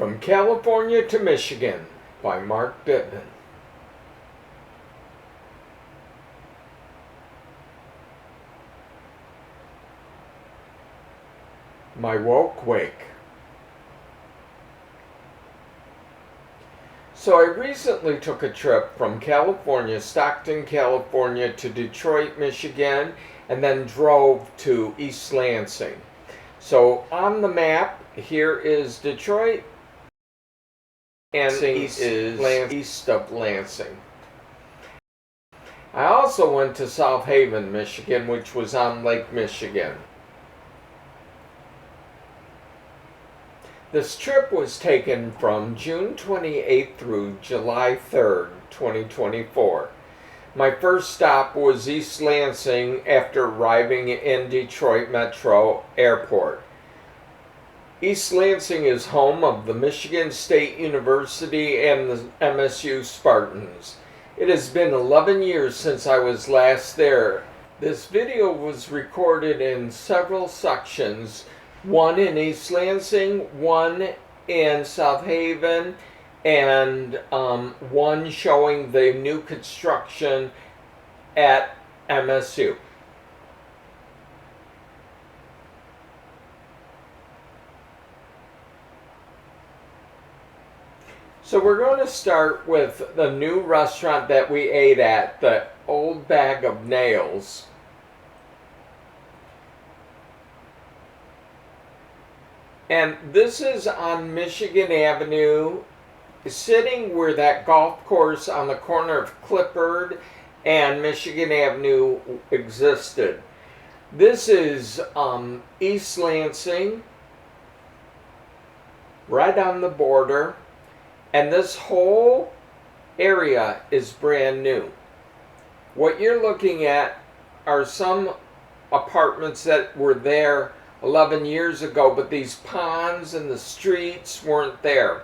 From California to Michigan by Mark Bittman. My woke wake. So I recently took a trip from California, Stockton, California to Detroit, Michigan, and then drove to East Lansing. So on the map, here is Detroit, and east is east of Lansing. I also went to South Haven, Michigan, which was on Lake Michigan. This trip was taken from June 28th through July 3rd, 2024. My first stop was East Lansing after arriving in Detroit Metro Airport. East Lansing is home of the Michigan State University and the MSU Spartans. It has been 11 years since I was last there. This video was recorded in several sections, one in East Lansing, one in South Haven, and one showing the new construction at MSU. So we're going to start with the new restaurant that we ate at, the Old Bag of Nails. And this is on Michigan Avenue, sitting where that golf course on the corner of Clifford and Michigan Avenue existed. This is East Lansing, right on the border. And this whole area is brand new. What you're looking at are some apartments that were there 11 years ago, but these ponds and the streets weren't there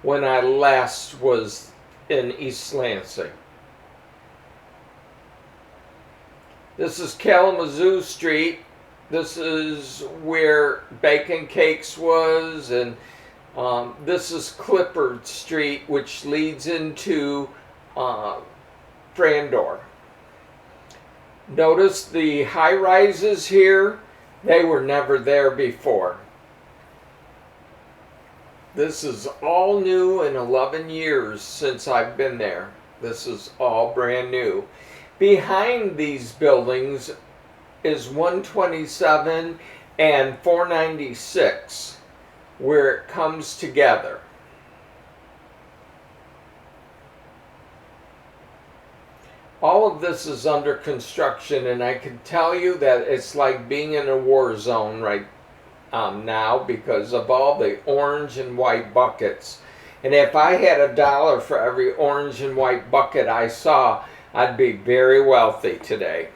when I last was in East Lansing. This is Kalamazoo Street. This is where Bacon Cakes was, and this is Clifford Street, which leads into Frandor. Notice the high rises here. They were never there before. This is all new in 11 years since I've been there. This is all brand new. Behind these buildings is 127 and 496, where it comes together. All of this is under construction, and I can tell you that it's like being in a war zone right now because of all the orange and white buckets. And if I had $1 for every orange and white bucket I saw, I'd be very wealthy today.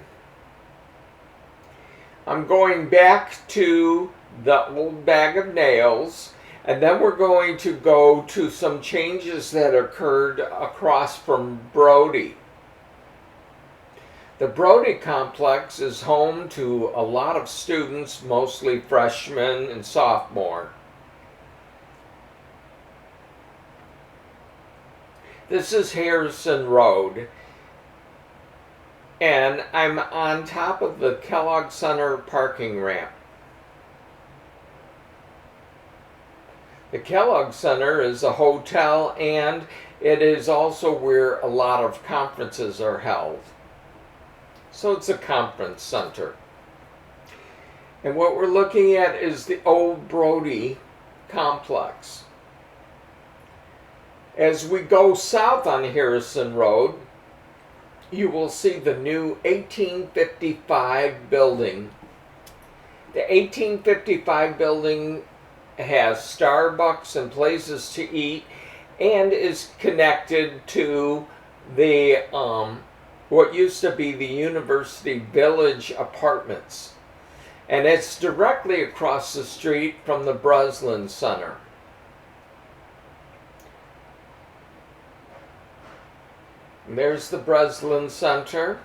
I'm going back to the Old Bag of Nails, and then we're going to go to some changes that occurred across from Brody. The Brody complex is home to a lot of students, mostly freshmen and sophomore. This is Harrison Road, and I'm on top of the Kellogg Center parking ramp. The Kellogg Center is a hotel, and it is also where a lot of conferences are held. So it's a conference center. And what we're looking at is the old Brody complex. As we go south on Harrison Road, you will see the new 1855 building. The 1855 building has Starbucks and places to eat, and is connected to the what used to be the University Village Apartments. And it's directly across the street from the Breslin Center. And there's the Breslin Center.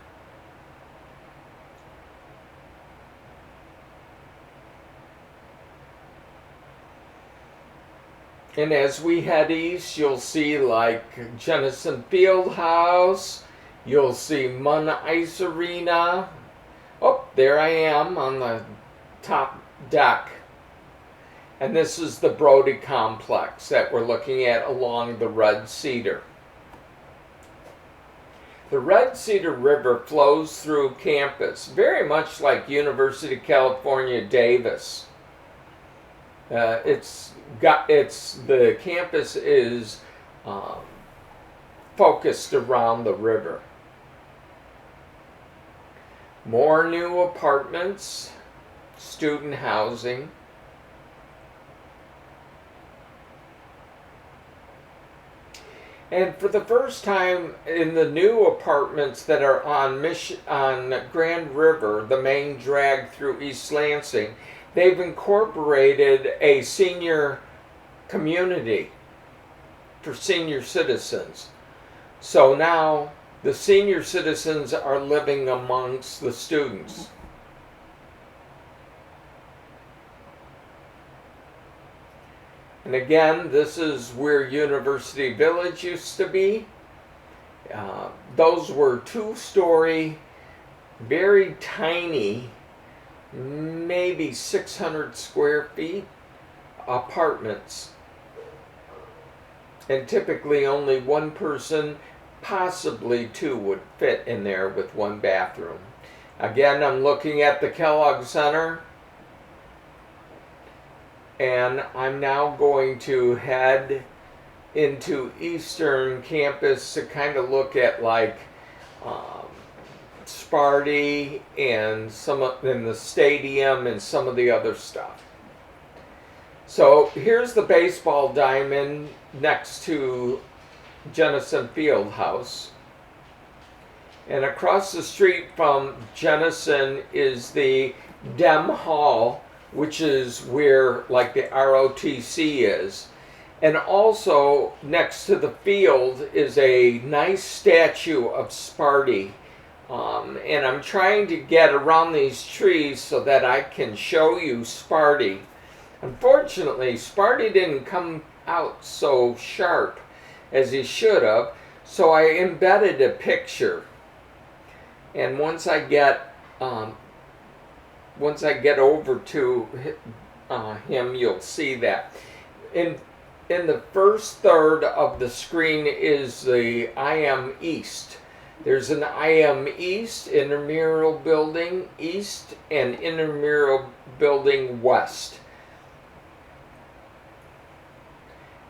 And as we head east, you'll see like Jennison Fieldhouse, you'll see Munn Ice Arena. Oh, there I am on the top deck. And this is the Brody Complex that we're looking at along the Red Cedar. The Red Cedar River flows through campus, very much like University of California, Davis. The campus is focused around the river. More new apartments, student housing. And for the first time in the new apartments that are on Grand River, the main drag through East Lansing, they've incorporated a senior community for senior citizens. So now the senior citizens are living amongst the students. And again, this is where University Village used to be. Those were two-story, very tiny, maybe 600 square feet apartments. And typically only one person, possibly two, would fit in there with one bathroom. Again, I'm looking at the Kellogg Center. And I'm now going to head into Eastern Campus to kind of look at like Sparty and the stadium and some of the other stuff. So here's the baseball diamond next to Jennison Fieldhouse. And across the street from Jennison is the Dem Hall, which is where like the ROTC is. And also next to the field is a nice statue of Sparty. And I'm trying to get around these trees so that I can show you Sparty. Unfortunately, Sparty didn't come out so sharp as he should have, so I embedded a picture. And once I get over to him, you'll see that. In the first third of the screen is the IM East. There's an IM East, intramural building East, and intramural building West.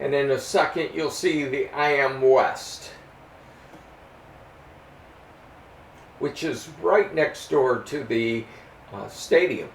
And in a second, you'll see the IM West, which is right next door to the stadium.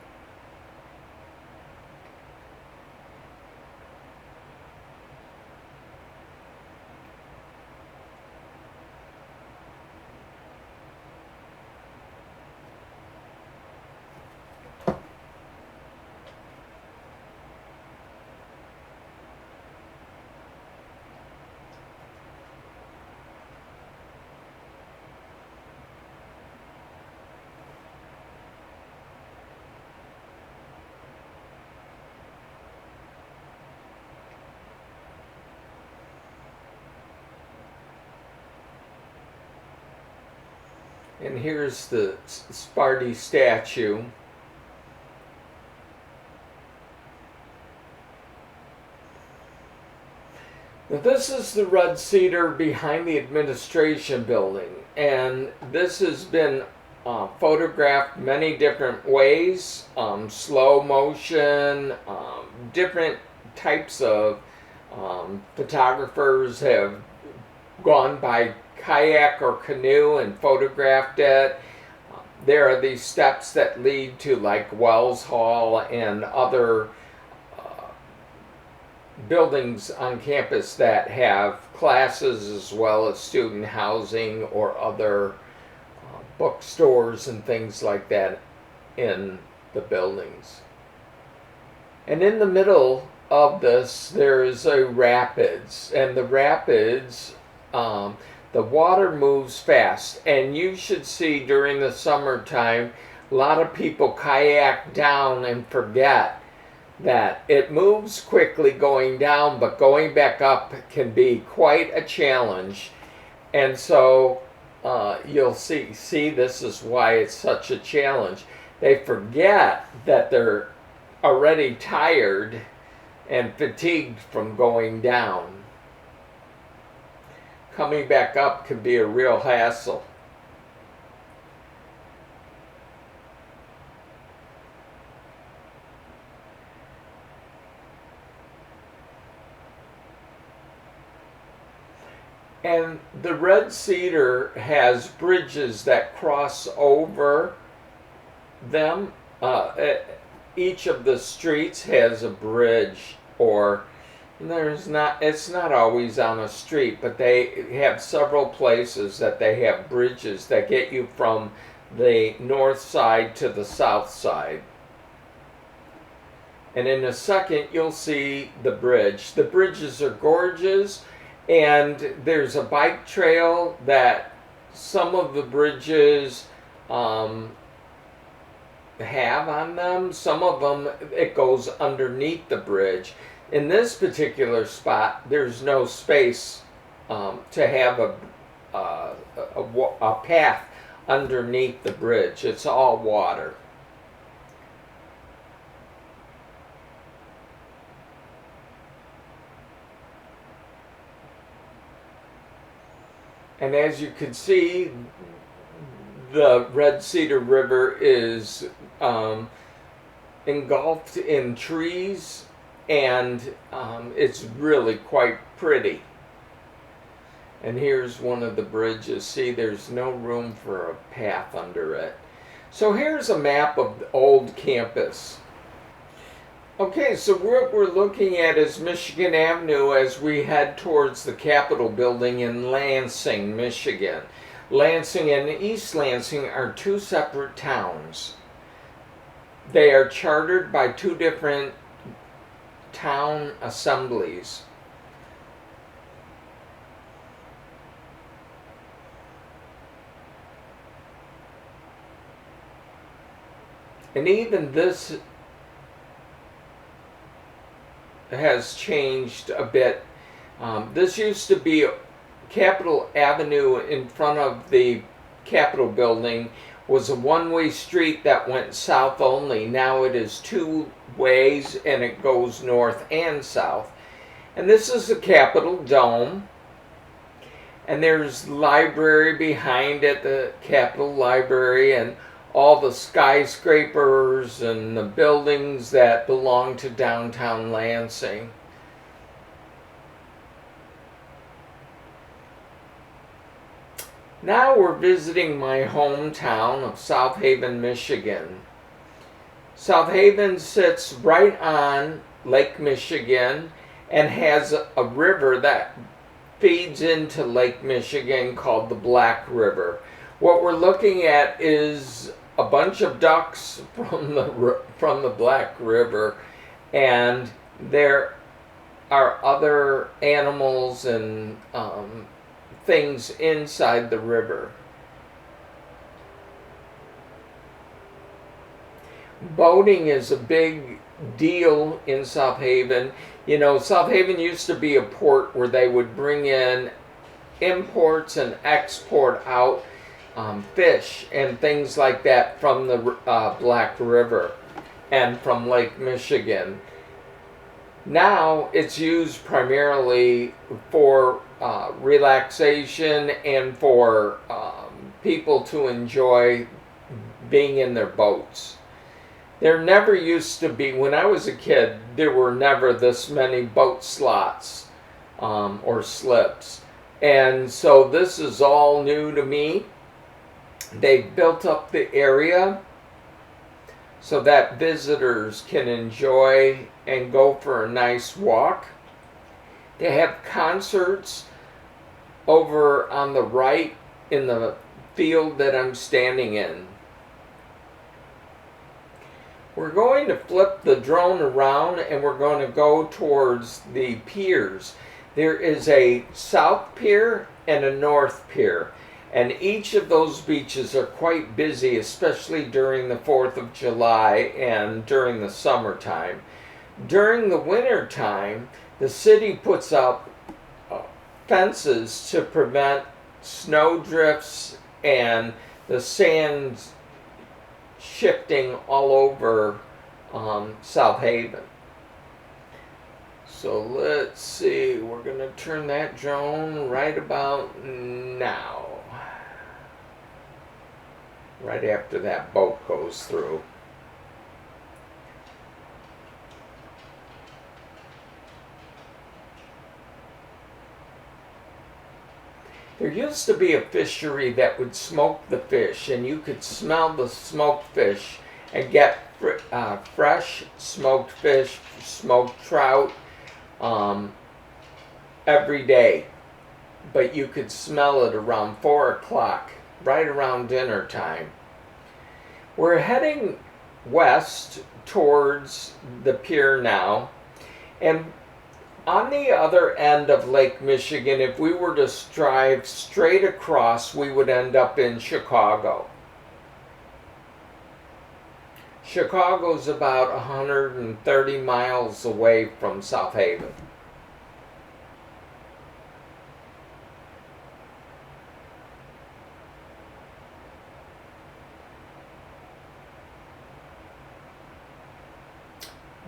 And here's the Sparty statue. Now this is the Red Cedar behind the administration building, and this has been photographed many different ways, slow motion, different types of photographers have gone by kayak or canoe and photographed it. There are these steps that lead to like Wells Hall and other buildings on campus that have classes as well as student housing or other bookstores and things like that in the buildings. And in the middle of this there is a rapids, and the rapids, the water moves fast, and you should see during the summertime a lot of people kayak down and forget that it moves quickly going down, but going back up can be quite a challenge. And so you'll see this is why it's such a challenge. They forget that they're already tired and fatigued from going down. Coming back up can be a real hassle. And the red cedar has bridges that cross over them. Each of the streets has a bridge, or it's not always on a street, but they have several places that they have bridges that get you from the north side to the south side. And in a second, you'll see the bridge. The bridges are gorgeous. And there's a bike trail that some of the bridges have on them. Some of them, it goes underneath the bridge. In this particular spot, there's no space to have a path underneath the bridge. It's all water. And as you can see, the Red Cedar River is engulfed in trees, and it's really quite pretty. And here's one of the bridges. See, there's no room for a path under it. So here's a map of the old campus. Okay, so what we're looking at is Michigan Avenue as we head towards the Capitol building in Lansing, Michigan. Lansing and East Lansing are two separate towns. They are chartered by two different town assemblies. And even this has changed a bit. This used to be Capitol Avenue in front of the Capitol building was a one-way street that went south only. Now it is two ways and it goes north and south. And this is the Capitol Dome. And there's library behind it, the Capitol Library, and all the skyscrapers and the buildings that belong to downtown Lansing. Now we're visiting my hometown of South Haven, Michigan. South Haven sits right on Lake Michigan and has a river that feeds into Lake Michigan called the Black River. What we're looking at is a bunch of ducks from the Black River, and there are other animals and things inside the river. Boating is a big deal in South Haven. You know, South Haven used to be a port where they would bring in imports and export out fish and things like that from the Black River and from Lake Michigan. Now it's used primarily for relaxation and for people to enjoy being in their boats. There never used to be, when I was a kid, there were never this many boat slots or slips. And so this is all new to me. They built up the area so that visitors can enjoy and go for a nice walk. They have concerts over on the right in the field that I'm standing in. We're going to flip the drone around and we're going to go towards the piers. There is a south pier and a north pier. And each of those beaches are quite busy, especially during the 4th of July and during the summertime. During the winter time, the city puts up fences to prevent snow drifts and the sand shifting all over South Haven. So let's see, we're going to turn that drone right about now. Right after that boat goes through. There used to be a fishery that would smoke the fish, and you could smell the smoked fish and get fresh smoked fish, smoked trout every day. But you could smell it around 4 o'clock, right around dinner time. We're heading west towards the pier now, and on the other end of Lake Michigan, if we were to drive straight across, we would end up in Chicago. Chicago's about 130 miles away from South Haven.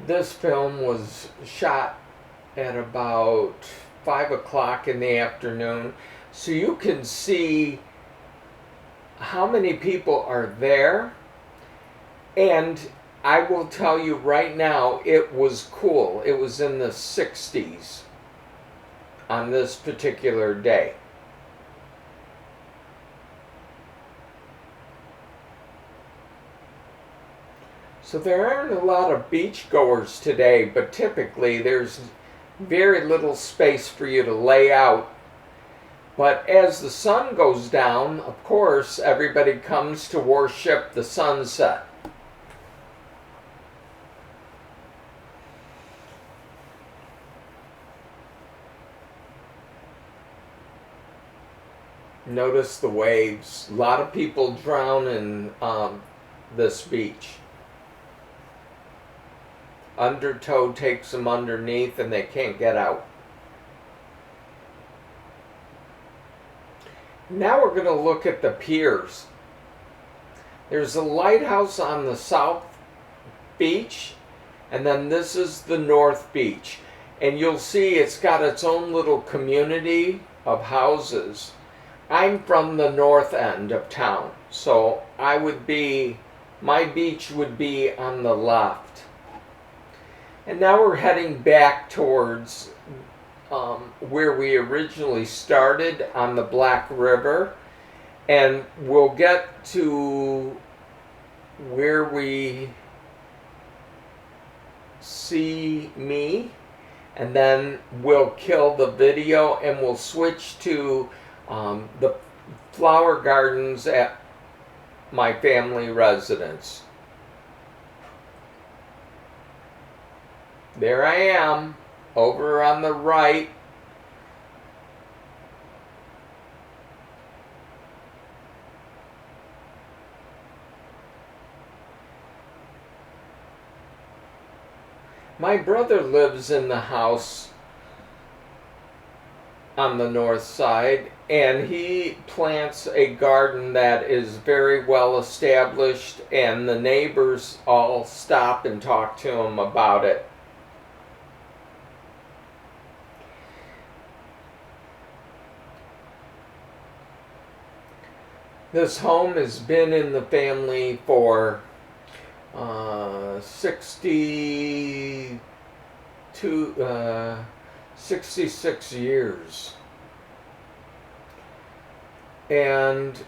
This film was shot at about 5 o'clock in the afternoon, so you can see how many people are there. And I will tell you right now, it was cool. It was in the 60s on this particular day. So there aren't a lot of beachgoers today, but typically there's very little space for you to lay out. But as the sun goes down, of course, everybody comes to worship the sunset. Notice the waves. A lot of people drown in this beach. Undertow takes them underneath and they can't get out. Now we're going to look at the piers. There's a lighthouse on the south beach, and then this is the north beach. And you'll see it's got its own little community of houses. I'm from the north end of town, so my beach would be on the left. And now we're heading back towards where we originally started on the Black River, and we'll get to where we see me, and then we'll kill the video and we'll switch to the flower gardens at my family residence. There I am, over on the right. My brother lives in the house on the north side, and he plants a garden that is very well established, and the neighbors all stop and talk to him about it. This home has been in the family for 66 years. And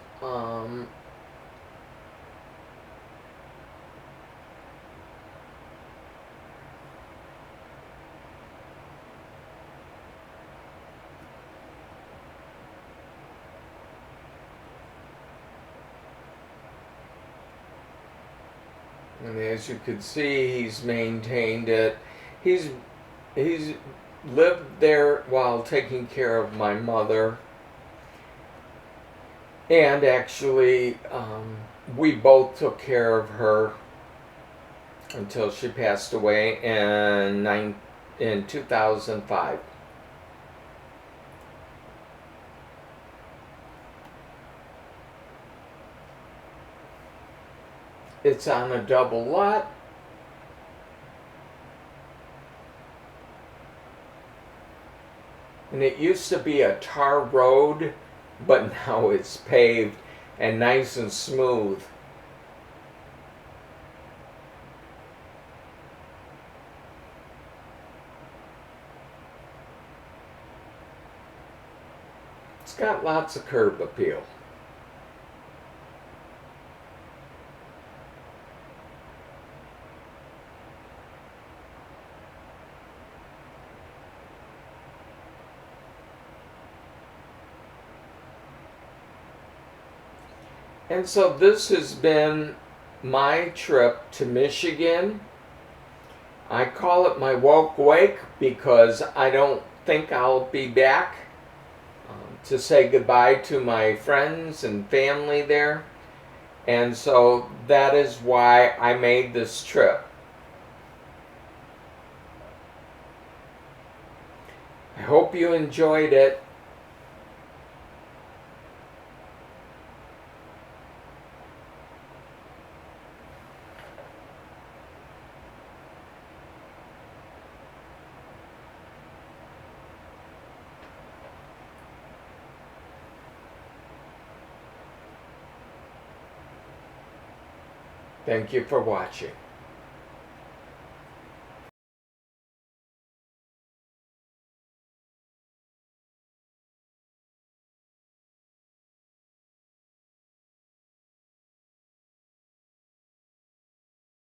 as you can see, he's maintained it. He's lived there while taking care of my mother. And actually, we both took care of her until she passed away in 2005. It's on a double lot. And it used to be a tar road, but now it's paved and nice and smooth. It's got lots of curb appeal. And so this has been my trip to Michigan. I call it my woke wake because I don't think I'll be back to say goodbye to my friends and family there. And so that is why I made this trip. I hope you enjoyed it. Thank you for watching.